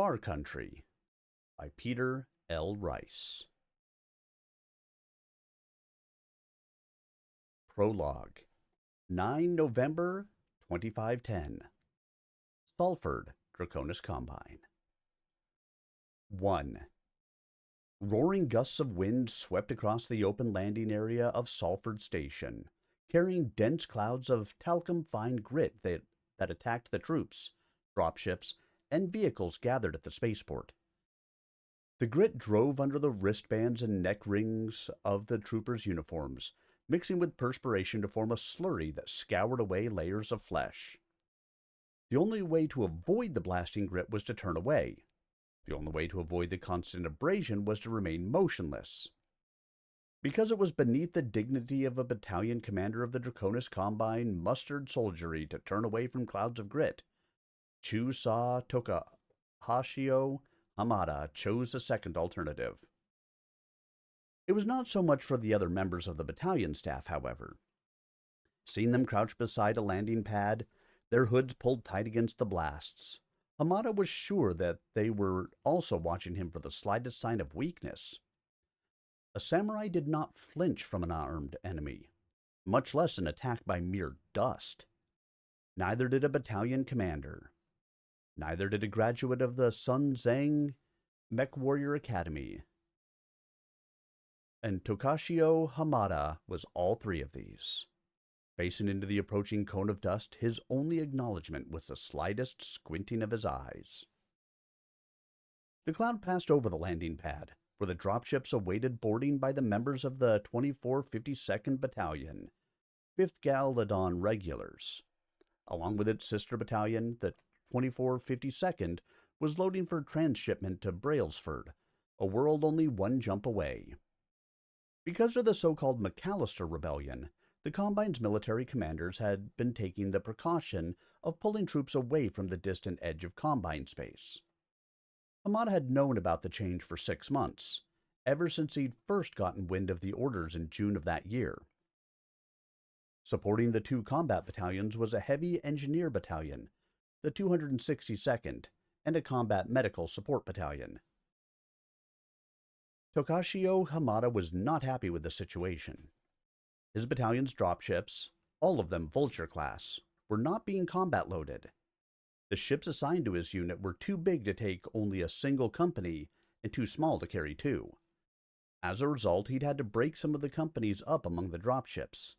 Far Country by Peter L. Rice. Prologue, 9 November 2510. Salford, Draconis Combine. 1. Roaring gusts of wind swept across the open landing area of Salford Station, carrying dense clouds of talcum-fine grit that attacked the troops, dropships, and vehicles gathered at the spaceport. The grit drove under the wristbands and neck rings of the troopers' uniforms, mixing with perspiration to form a slurry that scoured away layers of flesh. The only way to avoid the blasting grit was to turn away. The only way to avoid the constant abrasion was to remain motionless. Because it was beneath the dignity of a battalion commander of the Draconis Combine mustered soldiery to turn away from clouds of grit, Chusa Tokahashio Hamada chose a second alternative. It was not so much for the other members of the battalion staff, however. Seeing them crouched beside a landing pad, their hoods pulled tight against the blasts, Hamada was sure that they were also watching him for the slightest sign of weakness. A samurai did not flinch from an armed enemy, much less an attack by mere dust. Neither did a battalion commander. Neither did a graduate of the Sun Zhang Mech Warrior Academy. And Tokashio Hamada was all three of these. Facing into the approaching cone of dust, his only acknowledgement was the slightest squinting of his eyes. The cloud passed over the landing pad, where the dropships awaited boarding by the members of the 2452nd Battalion, 5th Galadon Regulars. Along with its sister battalion, the 2452nd was loading for transshipment to Brailsford, a world only one jump away. Because of the so-called McAllister Rebellion, the Combine's military commanders had been taking the precaution of pulling troops away from the distant edge of Combine space. Hamada had known about the change for 6 months, ever since he'd first gotten wind of the orders in June of that year. Supporting the 2 combat battalions was a heavy engineer battalion, the 262nd, and a combat medical support battalion. Tokashio Hamada was not happy with the situation. His battalion's dropships, all of them Vulture class, were not being combat loaded. The ships assigned to his unit were too big to take only a single company and too small to carry 2. As a result, he'd had to break some of the companies up among the dropships.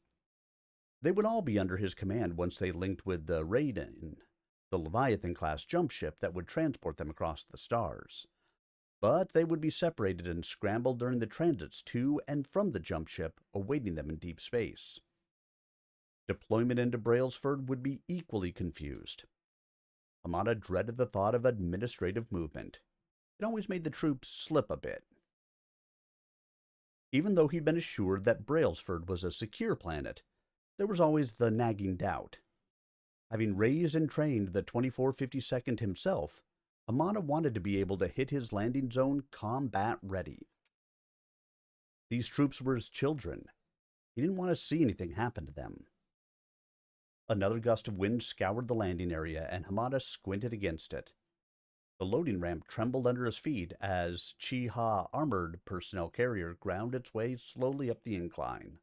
They would all be under his command once they linked with the Raiden, the Leviathan-class jump ship that would transport them across the stars. But they would be separated and scrambled during the transits to and from the jump ship awaiting them in deep space. Deployment into Brailsford would be equally confused. Hamada dreaded the thought of administrative movement. It always made the troops slip a bit. Even though he'd been assured that Brailsford was a secure planet, there was always the nagging doubt. Having raised and trained the 2452nd himself, Hamada wanted to be able to hit his landing zone combat ready. These troops were his children. He didn't want to see anything happen to them. Another gust of wind scoured the landing area, and Hamada squinted against it. The loading ramp trembled under his feet as Chiha armored personnel carrier ground its way slowly up the incline.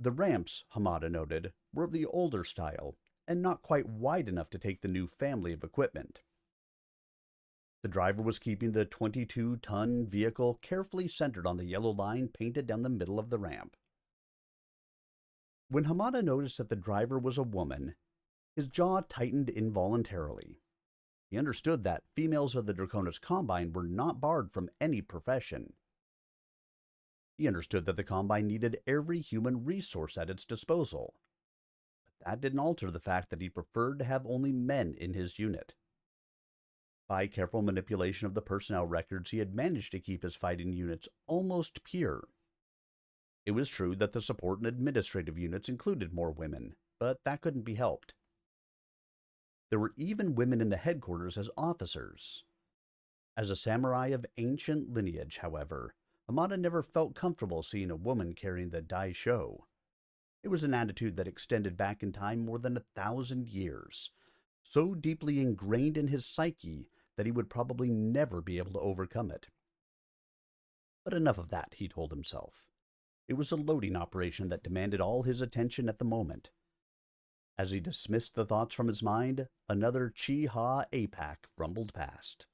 The ramps, Hamada noted, were of the older style, and not quite wide enough to take the new family of equipment. The driver was keeping the 22-ton vehicle carefully centered on the yellow line painted down the middle of the ramp. When Hamada noticed that the driver was a woman, his jaw tightened involuntarily. He understood that females of the Draconis Combine were not barred from any profession. He understood that the Combine needed every human resource at its disposal. That didn't alter the fact that he preferred to have only men in his unit. By careful manipulation of the personnel records, he had managed to keep his fighting units almost pure. It was true that the support and administrative units included more women, but that couldn't be helped. There were even women in the headquarters as officers. As a samurai of ancient lineage, however, Hamada never felt comfortable seeing a woman carrying the daisho. It was an attitude that extended back in time more than 1,000 years, so deeply ingrained in his psyche that he would probably never be able to overcome it. But enough of that, he told himself. It was a loading operation that demanded all his attention at the moment. As he dismissed the thoughts from his mind, another Chi-Ha APAC rumbled past.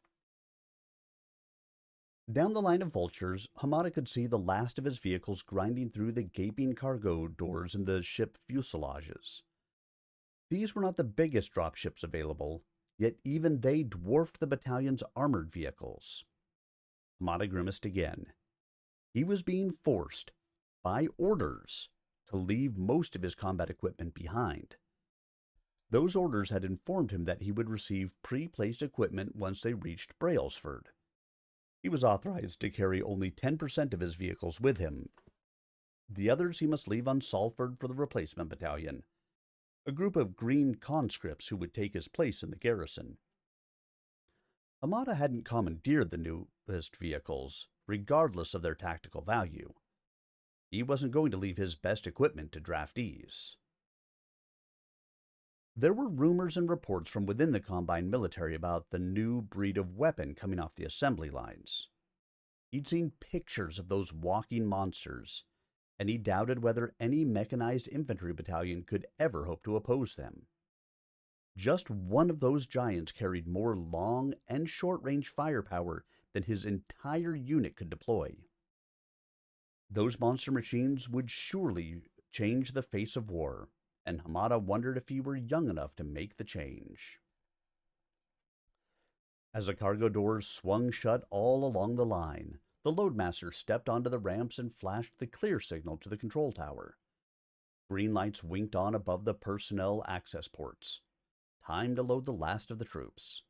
Down the line of vultures, Hamada could see the last of his vehicles grinding through the gaping cargo doors in the ship fuselages. These were not the biggest dropships available, yet even they dwarfed the battalion's armored vehicles. Hamada grimaced again. He was being forced, by orders, to leave most of his combat equipment behind. Those orders had informed him that he would receive pre-placed equipment once they reached Brailsford. He was authorized to carry only 10% of his vehicles with him. The others he must leave on Salford for the replacement battalion, a group of green conscripts who would take his place in the garrison. Hamada hadn't commandeered the newest vehicles, regardless of their tactical value. He wasn't going to leave his best equipment to draftees. There were rumors and reports from within the Combine military about the new breed of weapon coming off the assembly lines. He'd seen pictures of those walking monsters, and he doubted whether any mechanized infantry battalion could ever hope to oppose them. Just one of those giants carried more long and short-range firepower than his entire unit could deploy. Those monster machines would surely change the face of war, and Hamada wondered if he were young enough to make the change. As the cargo doors swung shut all along the line, the loadmaster stepped onto the ramps and flashed the clear signal to the control tower. Green lights winked on above the personnel access ports. Time to load the last of the troops.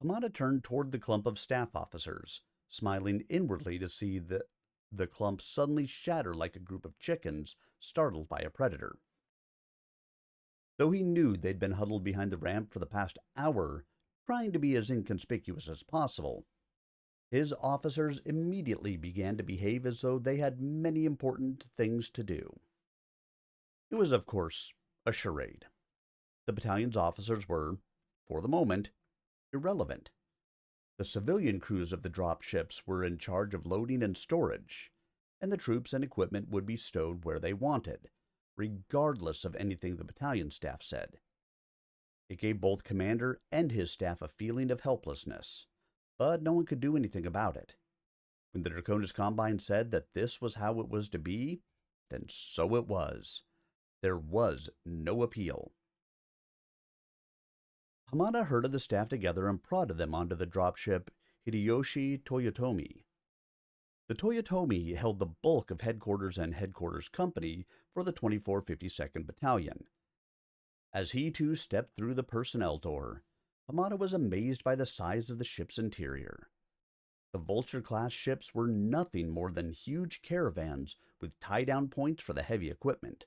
Hamada turned toward the clump of staff officers, smiling inwardly to see the clump suddenly shatter like a group of chickens startled by a predator. Though he knew they'd been huddled behind the ramp for the past hour, trying to be as inconspicuous as possible, his officers immediately began to behave as though they had many important things to do. It was, of course, a charade. The battalion's officers were, for the moment, irrelevant. The civilian crews of the drop ships were in charge of loading and storage, and the troops and equipment would be stowed where they wanted, regardless of anything the battalion staff said. It gave both Commander and his staff a feeling of helplessness, but no one could do anything about it. When the Draconis Combine said that this was how it was to be, then so it was. There was no appeal. Hamada herded the staff together and prodded them onto the dropship Hideyoshi Toyotomi. The Toyotomi held the bulk of headquarters and headquarters company for the 2452nd Battalion. As he too stepped through the personnel door, Hamada was amazed by the size of the ship's interior. The Vulture-class ships were nothing more than huge caravans with tie-down points for the heavy equipment.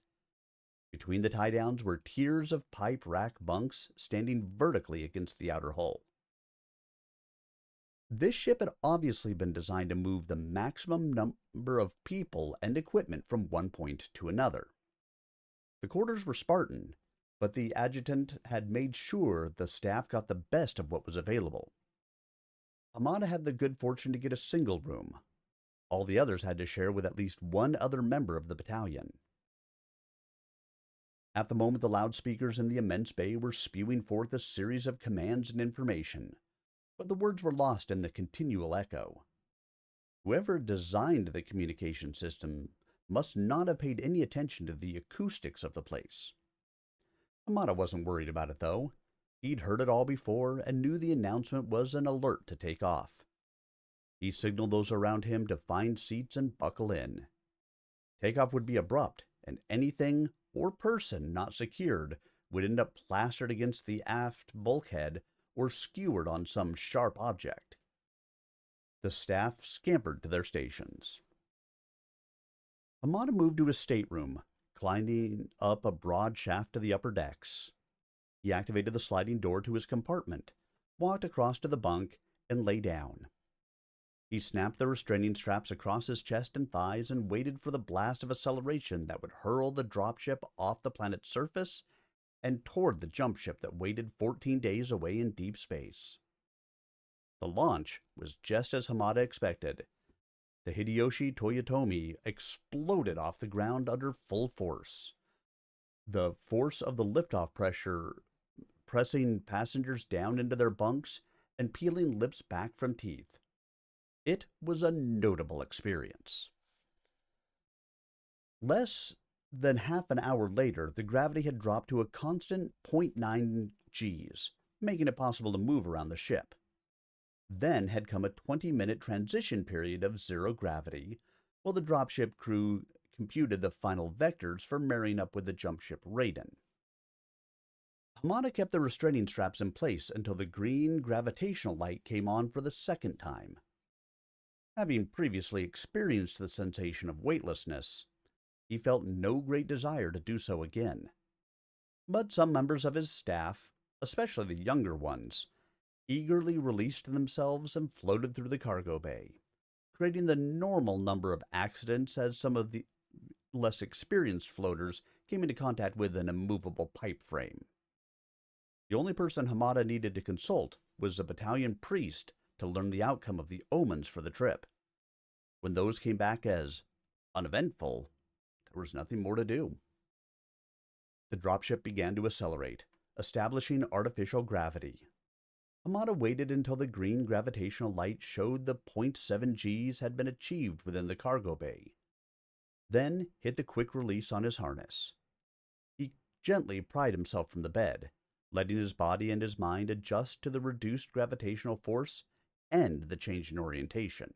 Between the tie-downs were tiers of pipe rack bunks standing vertically against the outer hull. This ship had obviously been designed to move the maximum number of people and equipment from one point to another. The quarters were Spartan, but the adjutant had made sure the staff got the best of what was available. Hamada had the good fortune to get a single room. All the others had to share with at least one other member of the battalion. At the moment, the loudspeakers in the immense bay were spewing forth a series of commands and information, but the words were lost in the continual echo. Whoever designed the communication system must not have paid any attention to the acoustics of the place. Hamada wasn't worried about it, though. He'd heard it all before and knew the announcement was an alert to take off. He signaled those around him to find seats and buckle in. Takeoff would be abrupt, and anything or person not secured would end up plastered against the aft bulkhead or skewered on some sharp object. The staff scampered to their stations. Hamada moved to his stateroom, climbing up a broad shaft to the upper decks. He activated the sliding door to his compartment, walked across to the bunk, and lay down. He snapped the restraining straps across his chest and thighs and waited for the blast of acceleration that would hurl the dropship off the planet's surface and toward the jump ship that waited 14 days away in deep space. The launch was just as Hamada expected. The Hideyoshi Toyotomi exploded off the ground under full force. The force of the liftoff pressure pressing passengers down into their bunks and peeling lips back from teeth. It was a notable experience. Less than half an hour later, the gravity had dropped to a constant 0.9 Gs, making it possible to move around the ship. Then had come a 20-minute transition period of zero gravity, while the dropship crew computed the final vectors for marrying up with the jump ship Raiden. Hamada kept the restraining straps in place until the green gravitational light came on for the second time. Having previously experienced the sensation of weightlessness, he felt no great desire to do so again. But some members of his staff, especially the younger ones, eagerly released themselves and floated through the cargo bay, creating the normal number of accidents as some of the less experienced floaters came into contact with an immovable pipe frame. The only person Hamada needed to consult was a battalion priest to learn the outcome of the omens for the trip. When those came back as uneventful, there was nothing more to do. The dropship began to accelerate, establishing artificial gravity. Hamada waited until the green gravitational light showed the 0.7 Gs had been achieved within the cargo bay. Then hit the quick release on his harness. He gently pried himself from the bed, letting his body and his mind adjust to the reduced gravitational force and the change in orientation.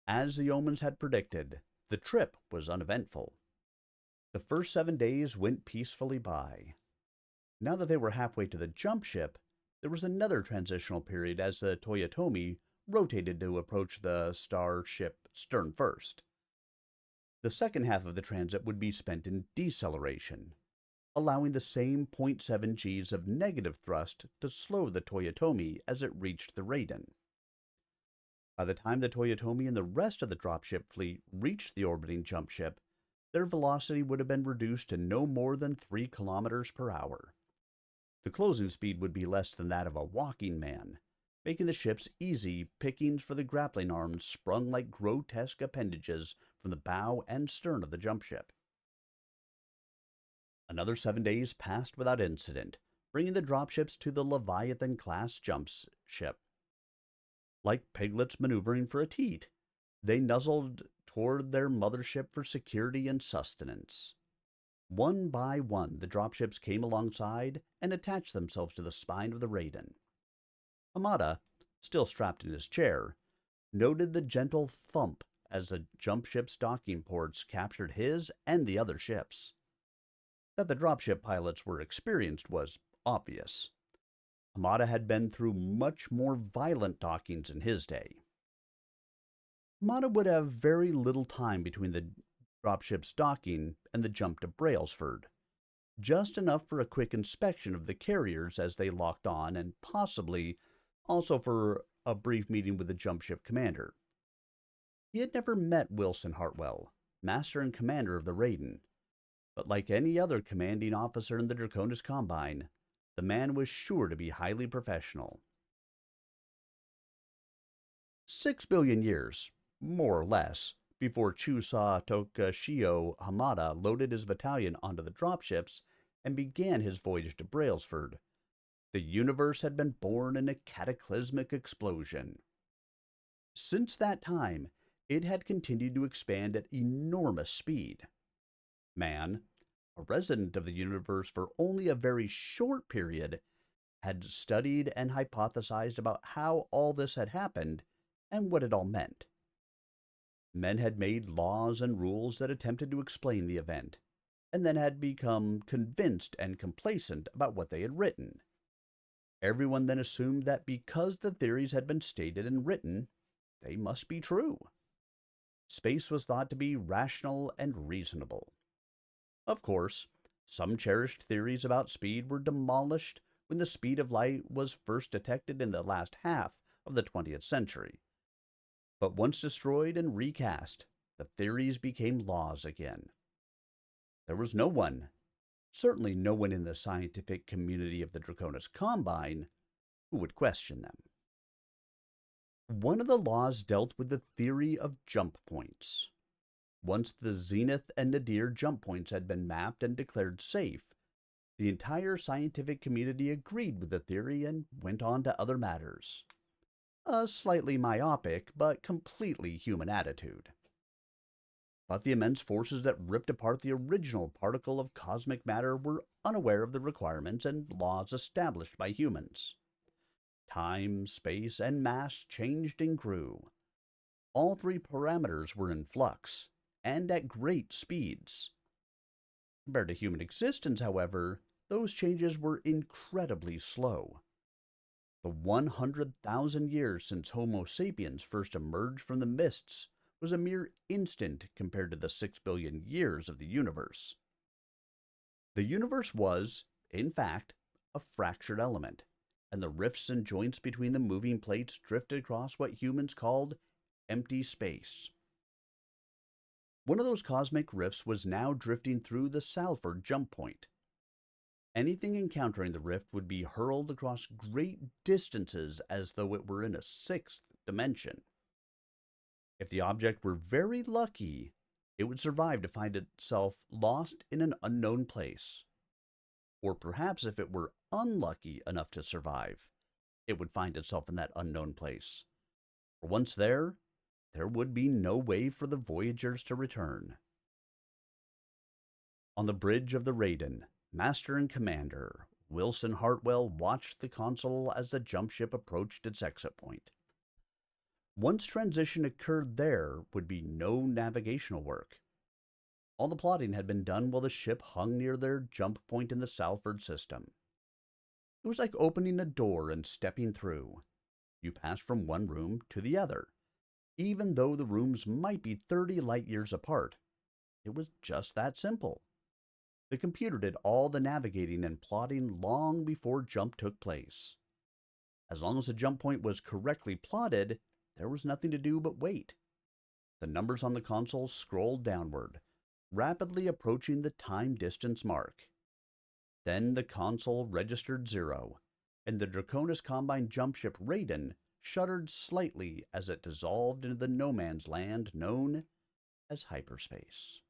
As the omens had predicted, the trip was uneventful. The first 7 days went peacefully by. Now that they were halfway to the jump ship, there was another transitional period as the Toyotomi rotated to approach the starship stern first. The second half of the transit would be spent in deceleration, allowing the same 0.7 Gs of negative thrust to slow the Toyotomi as it reached the Raiden. By the time the Toyotomi and the rest of the dropship fleet reached the orbiting jump ship, their velocity would have been reduced to no more than 3 kilometers per hour. The closing speed would be less than that of a walking man, making the ships easy pickings for the grappling arms sprung like grotesque appendages from the bow and stern of the jump ship. Another 7 days passed without incident, bringing the dropships to the Leviathan-class jump ship. Like piglets maneuvering for a teat, they nuzzled toward their mothership for security and sustenance. One by one, the dropships came alongside and attached themselves to the spine of the Raiden. Hamada, still strapped in his chair, noted the gentle thump as the jump ship's docking ports captured his and the other ships. That the dropship pilots were experienced was obvious. Hamada had been through much more violent dockings in his day. Hamada would have very little time between the dropship's docking and the jump to Brailsford, just enough for a quick inspection of the carriers as they locked on and possibly also for a brief meeting with the jump ship commander. He had never met Wilson Hartwell, master and commander of the Raiden, but like any other commanding officer in the Draconis Combine, the man was sure to be highly professional. 6 billion years, more or less, before Chusa Tokashio Hamada loaded his battalion onto the dropships and began his voyage to Brailsford, the universe had been born in a cataclysmic explosion. Since that time, it had continued to expand at enormous speed. Man, a resident of the universe for only a very short period, had studied and hypothesized about how all this had happened and what it all meant. Men had made laws and rules that attempted to explain the event, and then had become convinced and complacent about what they had written. Everyone then assumed that because the theories had been stated and written, they must be true. Space was thought to be rational and reasonable. Of course, some cherished theories about speed were demolished when the speed of light was first detected in the last half of the 20th century. But once destroyed and recast, the theories became laws again. There was no one, Certainly no one in the scientific community of the Draconis Combine who would question them. One of the laws dealt with the theory of jump points. Once the Zenith and Nadir jump points had been mapped and declared safe, the entire scientific community agreed with the theory and went on to other matters. A slightly myopic, but completely human attitude. But the immense forces that ripped apart the original particle of cosmic matter were unaware of the requirements and laws established by humans. Time, space, and mass changed and grew. All three parameters were in flux, and at great speeds. Compared to human existence, however, those changes were incredibly slow. The 100,000 years since Homo sapiens first emerged from the mists was a mere instant compared to the 6 billion years of the universe. The universe was, in fact, a fractured element, and the rifts and joints between the moving plates drifted across what humans called empty space. One of those cosmic rifts was now drifting through the Salford jump point. Anything encountering the rift would be hurled across great distances as though it were in a sixth dimension. If the object were very lucky, it would survive to find itself lost in an unknown place. Or perhaps if it were unlucky enough to survive, it would find itself in that unknown place. For once there would be no way for the voyagers to return. On the bridge of the Raiden, Master and Commander Wilson Hartwell watched the console as the jump ship approached its exit point. Once transition occurred, there would be no navigational work. All the plotting had been done while the ship hung near their jump point in the Salford system. It was like opening a door and stepping through. You passed from one room to the other, even though the rooms might be 30 light years apart. It was just that simple. The computer did all the navigating and plotting long before jump took place. As long as the jump point was correctly plotted, there was nothing to do but wait. The numbers on the console scrolled downward, rapidly approaching the time distance mark. Then the console registered 0, and the Draconis Combine jump ship Raiden shuddered slightly as it dissolved into the no man's land known as hyperspace.